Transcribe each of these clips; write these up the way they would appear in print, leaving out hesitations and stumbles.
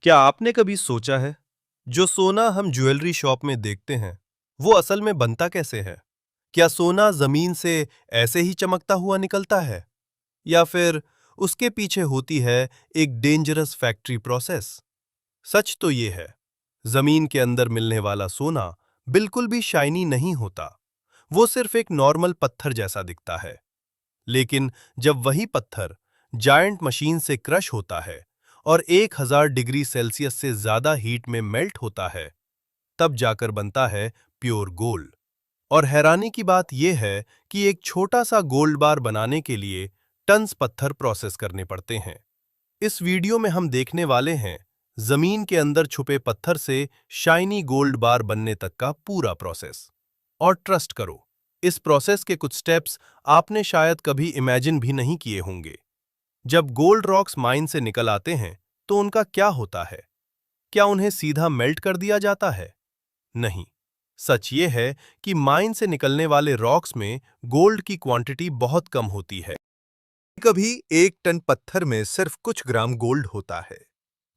क्या आपने कभी सोचा है, जो सोना हम ज्वेलरी शॉप में देखते हैं, वो असल में बनता कैसे है? क्या सोना जमीन से ऐसे ही चमकता हुआ निकलता है? या फिर उसके पीछे होती है एक डेंजरस फैक्ट्री प्रोसेस? सच तो ये है, जमीन के अंदर मिलने वाला सोना बिल्कुल भी शाइनी नहीं होता। वो सिर्फ एक नॉर्मल पत्थर जैसा दिखता है। लेकिन जब वही पत्थर जायंट मशीन से क्रश होता है और 1000 डिग्री सेल्सियस से ज्यादा हीट में मेल्ट होता है, तब जाकर बनता है प्योर गोल्ड। और हैरानी की बात यह है कि एक छोटा सा गोल्ड बार बनाने के लिए टन्स पत्थर प्रोसेस करने पड़ते हैं। इस वीडियो में हम देखने वाले हैं जमीन के अंदर छुपे पत्थर से शाइनी गोल्ड बार बनने तक का पूरा प्रोसेस। और ट्रस्ट करो, इस प्रोसेस के कुछ स्टेप्स आपने शायद कभी इमेजिन भी नहीं किए होंगे। जब गोल्ड रॉक्स माइन से निकल आते हैं, तो उनका क्या होता है? क्या उन्हें सीधा मेल्ट कर दिया जाता है? नहीं। सच ये है कि माइन से निकलने वाले रॉक्स में गोल्ड की क्वांटिटी बहुत कम होती है। कभी 1 टन पत्थर में सिर्फ कुछ ग्राम गोल्ड होता है।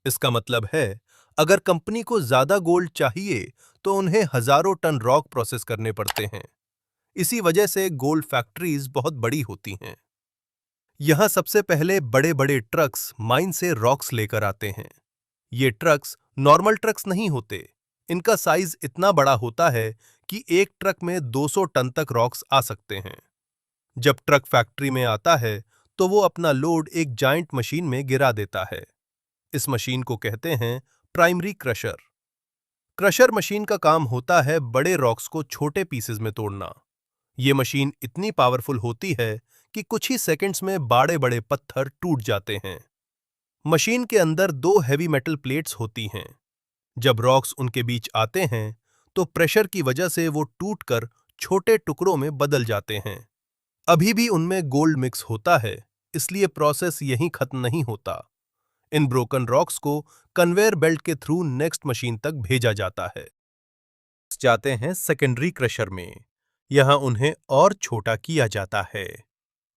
इसका मतलब है, अगर कंपनी को ज्यादा गोल्ड चाहिए, तो उन्हें हजारों टन रॉक प्रोसेस करने पड़ते हैं। इसी वजह से गोल्ड फैक्ट्रीज बहुत बड़ी होती हैं। यहां सबसे पहले बड़े बड़े ट्रक्स माइन से रॉक्स लेकर आते हैं। ये ट्रक्स नॉर्मल ट्रक्स नहीं होते। इनका साइज इतना बड़ा होता है कि एक ट्रक में 200 टन तक रॉक्स आ सकते हैं। जब ट्रक फैक्ट्री में आता है, तो वो अपना लोड एक जायंट मशीन में गिरा देता है। इस मशीन को कहते हैं प्राइमरी क्रशर। क्रशर मशीन का काम होता है बड़े रॉक्स को छोटे पीसेस में तोड़ना। ये मशीन इतनी पावरफुल होती है कि कुछ ही सेकंड्स में बड़े बड़े पत्थर टूट जाते हैं। मशीन के अंदर दो हैवी मेटल प्लेट्स होती हैं। जब रॉक्स उनके बीच आते हैं, तो प्रेशर की वजह से वो टूटकर छोटे टुकड़ों में बदल जाते हैं। अभी भी उनमें गोल्ड मिक्स होता है, इसलिए प्रोसेस यहीं खत्म नहीं होता। इन ब्रोकन रॉक्स को कन्वेयर बेल्ट के थ्रू नेक्स्ट मशीन तक भेजा जाता है। जाते हैं सेकेंडरी क्रशर में। यहां उन्हें और छोटा किया जाता है।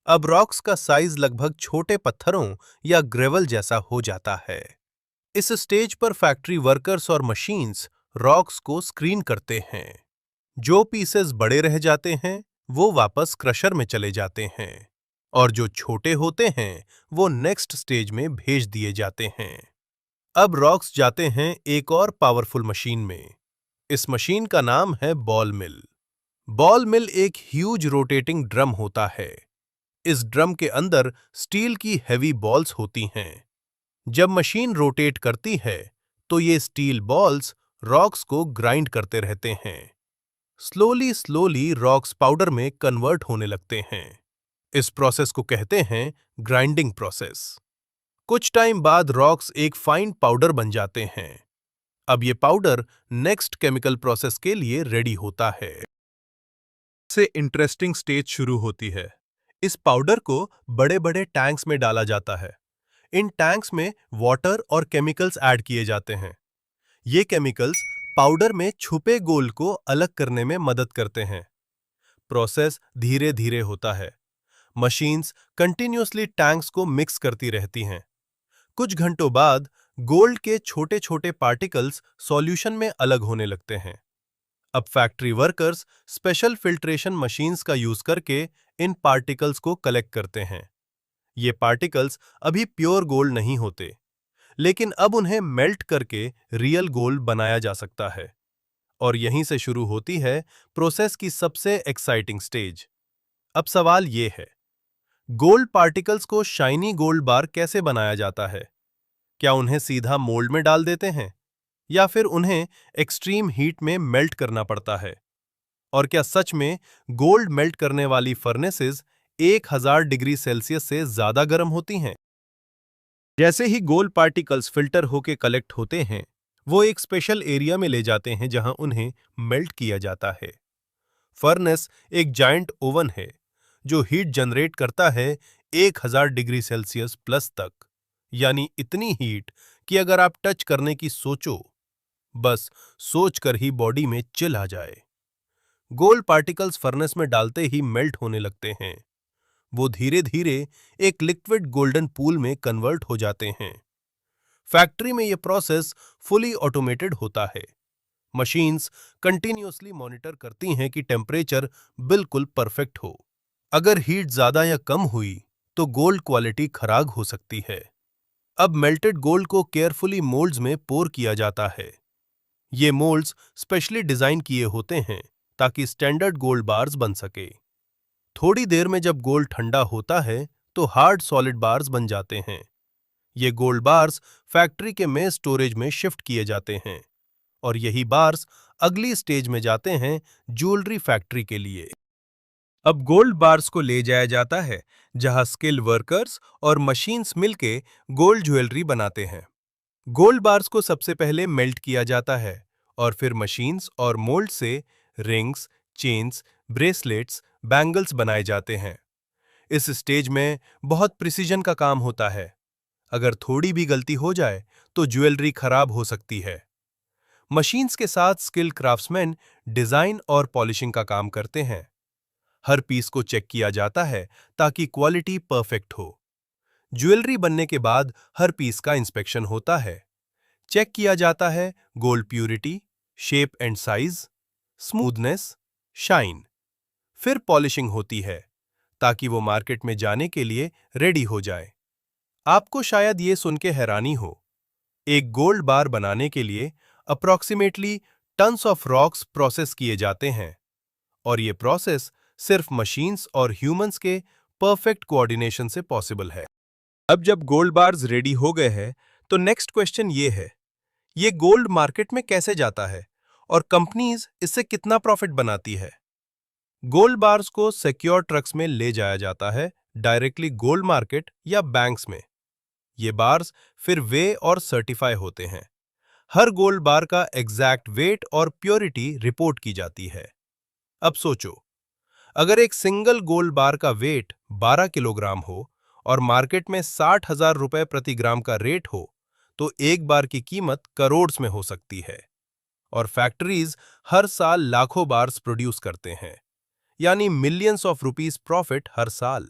अब रॉक्स का साइज लगभग छोटे पत्थरों या ग्रेवल जैसा हो जाता है। इस स्टेज पर फैक्ट्री वर्कर्स और मशीन्स रॉक्स को स्क्रीन करते हैं। जो पीसेस बड़े रह जाते हैं, वो वापस क्रशर में चले जाते हैं। और जो छोटे होते हैं, वो नेक्स्ट स्टेज में भेज दिए जाते हैं। अब रॉक्स जाते हैं एक और पावरफुल मशीन में। इस मशीन का नाम है बॉल मिल। बॉल मिल एक ह्यूज रोटेटिंग ड्रम होता है। इस ड्रम के अंदर स्टील की हैवी बॉल्स होती हैं। जब मशीन रोटेट करती है, तो ये स्टील बॉल्स रॉक्स को ग्राइंड करते रहते हैं। स्लोली स्लोली रॉक्स पाउडर में कन्वर्ट होने लगते हैं। इस प्रोसेस को कहते हैं ग्राइंडिंग प्रोसेस। कुछ टाइम बाद रॉक्स एक फाइन पाउडर बन जाते हैं। अब ये पाउडर नेक्स्ट केमिकल प्रोसेस के लिए रेडी होता है। से इंटरेस्टिंग स्टेज शुरू होती है। इस पाउडर को बड़े बड़े टैंक्स में डाला जाता है। इन टैंक्स में वाटर और केमिकल्स ऐड किए जाते हैं। ये केमिकल्स पाउडर में छुपे गोल्ड को अलग करने में मदद करते हैं। प्रोसेस धीरे धीरे होता है। मशीन्स कंटिन्यूअसली टैंक्स को मिक्स करती रहती हैं। कुछ घंटों बाद गोल्ड के छोटे छोटे पार्टिकल्स सॉल्यूशन में अलग होने लगते हैं। अब factory workers special filtration machines का यूज करके इन पार्टिकल्स को कलेक्ट करते हैं। ये पार्टिकल्स अभी प्योर गोल्ड नहीं होते, लेकिन अब उन्हें मेल्ट करके रियल गोल्ड बनाया जा सकता है। और यहीं से शुरू होती है प्रोसेस की सबसे एक्साइटिंग स्टेज। अब सवाल ये है, गोल्ड पार्टिकल्स को शाइनी गोल्ड बार कैसे बनाया जाता है? क्या उन्हें सीधा मोल्ड में डाल देते हैं, या फिर उन्हें एक्सट्रीम हीट में मेल्ट करना पड़ता है? और क्या सच में गोल्ड मेल्ट करने वाली फर्नेसेस 1000 डिग्री सेल्सियस से ज्यादा गर्म होती हैं? जैसे ही गोल्ड पार्टिकल्स फिल्टर होके कलेक्ट होते हैं, वो एक स्पेशल एरिया में ले जाते हैं जहां उन्हें मेल्ट किया जाता है। फर्नेस एक जायंट ओवन है जो हीट जनरेट करता है 1000 डिग्री सेल्सियस प्लस तक, यानी इतनी हीट कि अगर आप टच करने की सोचो, बस सोचकर ही बॉडी में चिल आ जाए। गोल्ड पार्टिकल्स फर्नेस में डालते ही मेल्ट होने लगते हैं। वो धीरे धीरे एक लिक्विड गोल्डन पूल में कन्वर्ट हो जाते हैं। फैक्ट्री में यह प्रोसेस फुली ऑटोमेटेड होता है। मशीन्स कंटिन्यूअसली मॉनिटर करती हैं कि टेम्परेचर बिल्कुल परफेक्ट हो। अगर हीट ज्यादा या कम हुई तो गोल्ड क्वालिटी खराब हो सकती है। अब मेल्टेड गोल्ड को केयरफुली मोल्ड्स में पोर किया जाता है। ये मोल्ड्स स्पेशली डिजाइन किए होते हैं ताकि स्टैंडर्ड गोल्ड बार्स बन सके। थोड़ी देर में जब गोल्ड ठंडा होता है तो हार्ड सॉलिड बार्स बन जाते हैं। ये गोल्ड बार्स फैक्ट्री के मेन स्टोरेज में शिफ्ट किए जाते हैं और यही बार्स अगली स्टेज में जाते हैं ज्वेलरी फैक्ट्री के लिए। अब गोल्ड बार्स को ले जाया जाता है जहां स्किल वर्कर्स और मशीन्स मिलके गोल्ड ज्वेलरी बनाते हैं। गोल्ड बार्स को सबसे पहले मेल्ट किया जाता है और फिर मशीन्स और मोल्ड से रिंग्स, चेन्स, ब्रेसलेट्स, बैंगल्स बनाए जाते हैं। इस स्टेज में बहुत प्रिसीजन का काम होता है। अगर थोड़ी भी गलती हो जाए तो ज्वेलरी खराब हो सकती है। मशीन्स के साथ स्किल क्राफ्ट्समैन डिजाइन और पॉलिशिंग का काम करते हैं। हर पीस को चेक किया जाता है ताकि क्वालिटी परफेक्ट हो। ज्वेलरी बनने के बाद हर पीस का इंस्पेक्शन होता है। चेक किया जाता है gold purity, shape and size, smoothness, shine. फिर पॉलिशिंग होती है ताकि वो मार्केट में जाने के लिए रेडी हो जाए। आपको शायद ये सुन के हैरानी हो, एक गोल्ड बार बनाने के लिए approximately tons of rocks process किए जाते हैं और ये प्रोसेस सिर्फ मशीन्स और ह्यूमंस के परफेक्ट कोऑर्डिनेशन से पॉसिबल है। अब जब गोल्ड बार्स रेडी हो गए हैं तो नेक्स्ट क्वेश्चन ये है, ये गोल्ड मार्केट में कैसे जाता है और कंपनीज इससे कितना प्रॉफिट बनाती है? गोल्ड बार्स को सिक्योर ट्रक्स में ले जाया जाता है डायरेक्टली गोल्ड मार्केट या बैंक्स में। ये बार्स फिर वे और सर्टिफाई होते हैं। हर गोल्ड बार का एग्जैक्ट वेट और प्योरिटी रिपोर्ट की जाती है। अब सोचो, अगर एक सिंगल गोल्ड बार का वेट 12 किलोग्राम हो और मार्केट में 60,000 रुपए प्रति ग्राम का रेट हो तो एक बार की कीमत करोड़ में हो सकती है। और फैक्ट्रीज हर साल लाखों बार्स प्रोड्यूस करते हैं, यानी मिलियंस ऑफ रुपीस प्रॉफिट हर साल।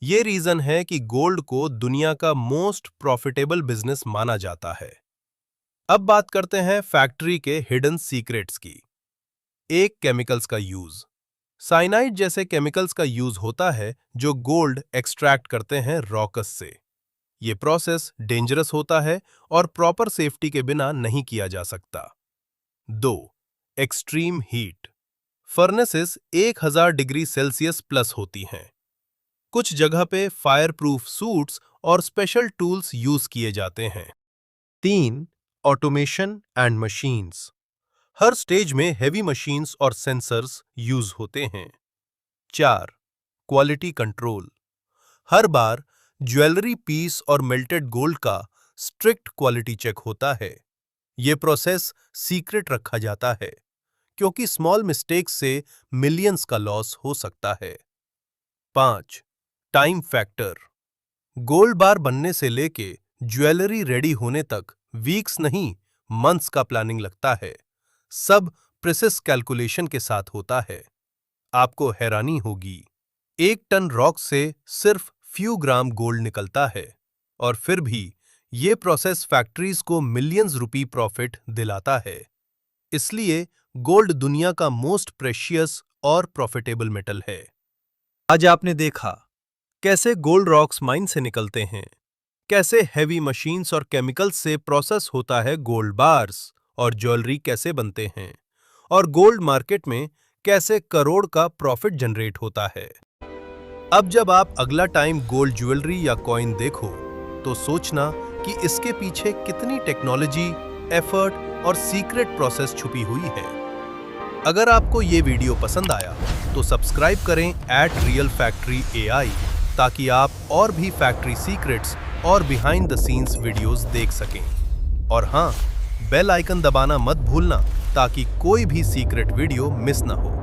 ये रीजन है कि गोल्ड को दुनिया का मोस्ट प्रॉफिटेबल बिजनेस माना जाता है। अब बात करते हैं फैक्ट्री के हिडन सीक्रेट्स की। एक, केमिकल्स का यूज। साइनाइड जैसे केमिकल्स का यूज होता है जो गोल्ड एक्सट्रैक्ट करते हैं रॉकस से। ये प्रोसेस डेंजरस होता है और प्रॉपर सेफ्टी के बिना नहीं किया जा सकता। 2, extreme heat. Furnaces 1000 degree Celsius plus होती हैं। कुछ जगह पे फायर प्रूफ सूट्स और स्पेशल टूल्स यूज किए जाते हैं। 3, automation and machines. Her stage में हेवी मशीन्स और सेंसर्स यूज होते हैं। 4, क्वालिटी कंट्रोल। हर बार ज्वेलरी पीस और मेल्टेड गोल्ड का स्ट्रिक्ट क्वालिटी चेक होता है। यह प्रोसेस सीक्रेट रखा जाता है क्योंकि स्मॉल मिस्टेक्स से मिलियंस का लॉस हो सकता है। 5, टाइम फैक्टर। गोल्ड बार बनने से लेके ज्वेलरी रेडी होने तक वीक्स नहीं मंथ्स का प्लानिंग लगता है। सब प्रिसिस कैलकुलेशन के साथ होता है। आपको हैरानी होगी, 1 टन रॉक से सिर्फ फ्यू ग्राम गोल्ड निकलता है और फिर भी ये प्रोसेस फैक्ट्रीज को मिलियंस रुपी प्रॉफिट दिलाता है। इसलिए गोल्ड दुनिया का मोस्ट प्रेशियस और प्रॉफिटेबल मेटल है। आज आपने देखा कैसे गोल्ड रॉक्स माइन से निकलते हैं, कैसे हैवी मशीन्स और केमिकल्स से प्रोसेस होता है गोल्ड बार्स और ज्वेलरी कैसे बनते हैं, और गोल्ड मार्केट में कैसे करोड़ का प्रॉफिट जनरेट होता है। अब जब आप अगला टाइम गोल्ड ज्वेलरी या कॉइन देखो तो सोचना कि इसके पीछे कितनी टेक्नोलॉजी, एफर्ट और सीक्रेट प्रोसेस छुपी हुई है। अगर आपको ये वीडियो पसंद आया तो सब्सक्राइब करें @RealFactoryAI ताकि आप और भी फैक्ट्री सीक्रेट्स और बिहाइंड द सीन्स वीडियोस देख सकें। और हाँ, बेल आइकन दबाना मत भूलना ताकि कोई भी सीक्रेट वीडियो मिस ना हो।